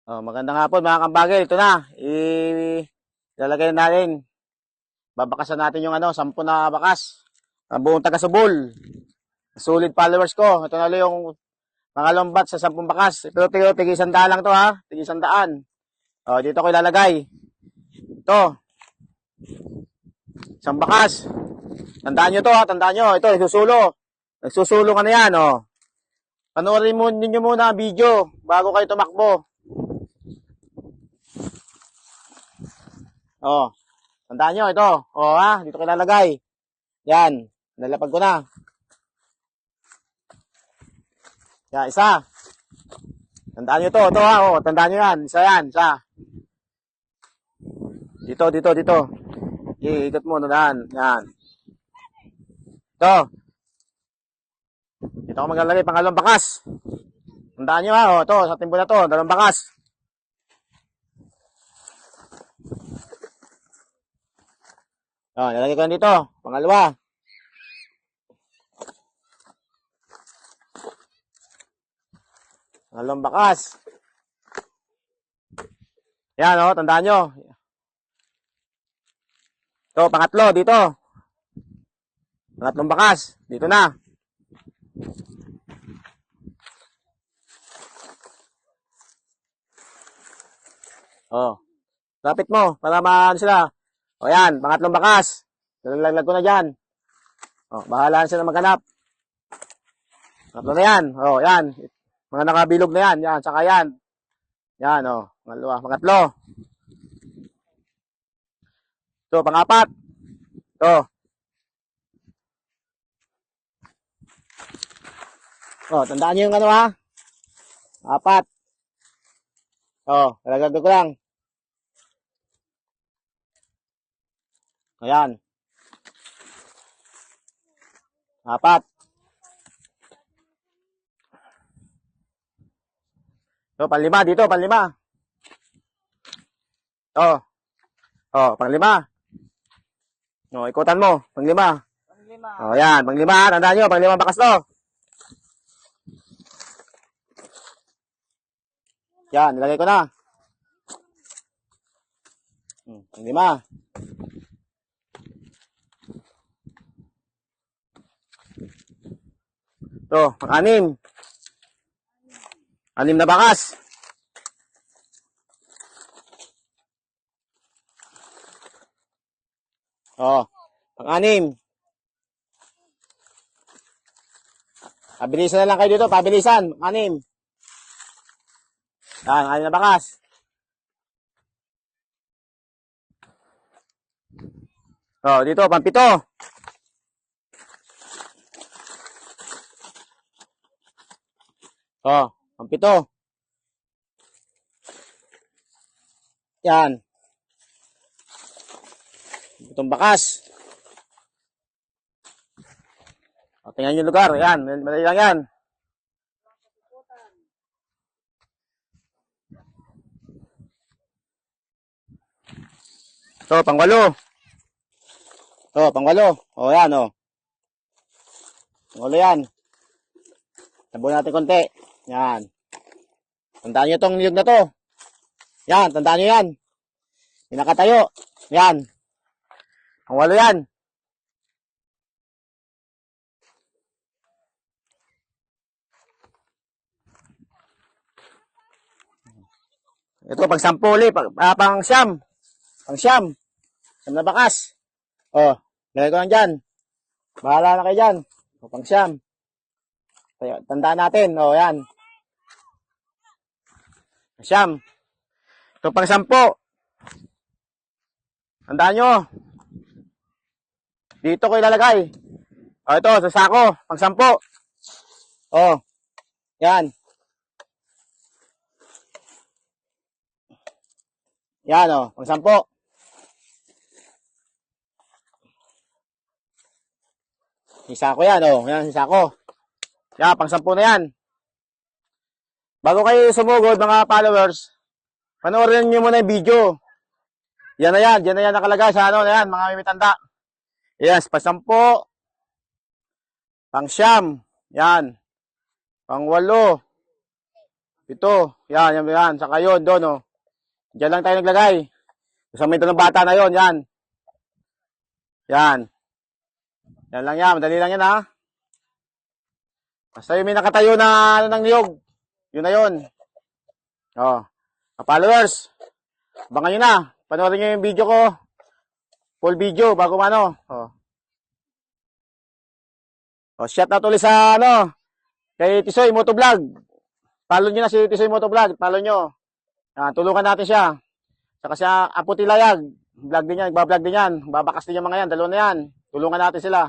Oh, magandang hapon mga kambagel. Ito na. Ilalagay na natin. Babakasan natin yung 10 na bakas. Ang buong taga Subol. Solid followers ko. Ito na lang yung mga lombat sa 10 bakas. Ito, tig 100 lang to ha. Tig 100. Oh, dito ko ilalagay. Ito. 1 bakas. Tandaan nyo to ha. Tandaan nyo. Ito, nagsusulo. Nagsusulo ka na yan. Oh. Panoorin mo ninyo muna ang video bago kayo tumakbo. Oh, tandaan nyo, ito. Oh, ha, dito ko ilalagay. Yan, nalapag ko na. Yan, isa. Tandaan nyo ito ha, oh, tandaan nyo yan. Isa yan, isa. Dito. Iikot mo, tandaan. Yan. Ito. Dito ko maglalagay, pangalawang bakas. Tandaan nyo ha, oh, ito, sa timbo na to, 2 bakas. Oh, nalagay ko na dito. Pangalawa. Pangalawang bakas. Yan, oh, tandaan nyo. Ito, pangatlo, dito. Pangatlong bakas. Dito na. Oh. Lapit mo, para maano sila. O yan, pangatlong bakas. Lalaglag ko na dyan. O, bahala na sila maghanap. Pangatlo na yan. O, yan. Mga nakabilog na yan. Yan, saka yan. Yan, o. Pangatlo. Ito, pangapat. Ito. O, tandaan nyo yung ha. Apat. O, lalaglag ko lang. Ayan. Apat. So, panlima dito, panlima. Oh. Oh, panglima. Oh, ikutan mo, panglima. Oh, yan, panglima, tandaan nyo, panglima bakas to. Yan, nilagay ko na. Panglima. Ito, pang-anim. 6 na bakas. Oh, pang-anim. Pabilisan na lang kayo dito, pabilisan. Pang-anim. Yan, 6 na bakas. Oh, dito, pang-7. Oh, pang-7. Yan. Itong bakas. O, tingnan yung lugar. Yan. Madali lang yan. Ito, pang-8. Ito, pang-8. O, yan, o. Pang-8 yan. Tabuhin natin konti. Yan. Tandaan nyo itong niyog na to. Yan, tandaan nyo yan. Pinakatayo. Yan. Ang 8 yan. Ito, pang 10 ulit. Pang 9. Pang 9. 9 na bakas. O, lagay ko lang dyan. Bahala na kayo dyan. O, pang 9. Tandaan natin. O, yan. Pang 9. Ito, pang 10. Tandaan nyo. Dito ko ilalagay. O, ito, sa sako. Pang 10. O, yan. Yan, o, pang 10. Isa ko yan, o. Yan, isa ko. Yan, pang 10 na yan. Bago kayo sumugod, mga followers, panoorin nyo muna yung video. Yan na yan. Yan na yan nakalagay sa ano na yan, mga mimitanda. Yes, pang 10. Pang 9. Yan. Pang 8. Ito. Yan, yan, yan. Saka yun, doon, oh. Diyan lang tayo naglagay. Sa may ng bata na yon, yan. Yan. Yan lang yan. Madali lang yan, ha. Basta yung may nakatayo na ano ng niyog. Yun na yun. Oh. Followers. Abangan nyo na. Panoorin nyo yung video ko. Full video bago ano. Oh. Oh, shout out ulit sa ano. Kay Tisoy Motovlog. Follow nyo na si Tisoy Motovlog. Follow nyo. Tulungan natin siya. Saka siya Apo Tilayag. Vlog din yan. Nagbablog din yan. Babakas din yung mga yan. Dalawa na yan. Tulungan natin sila.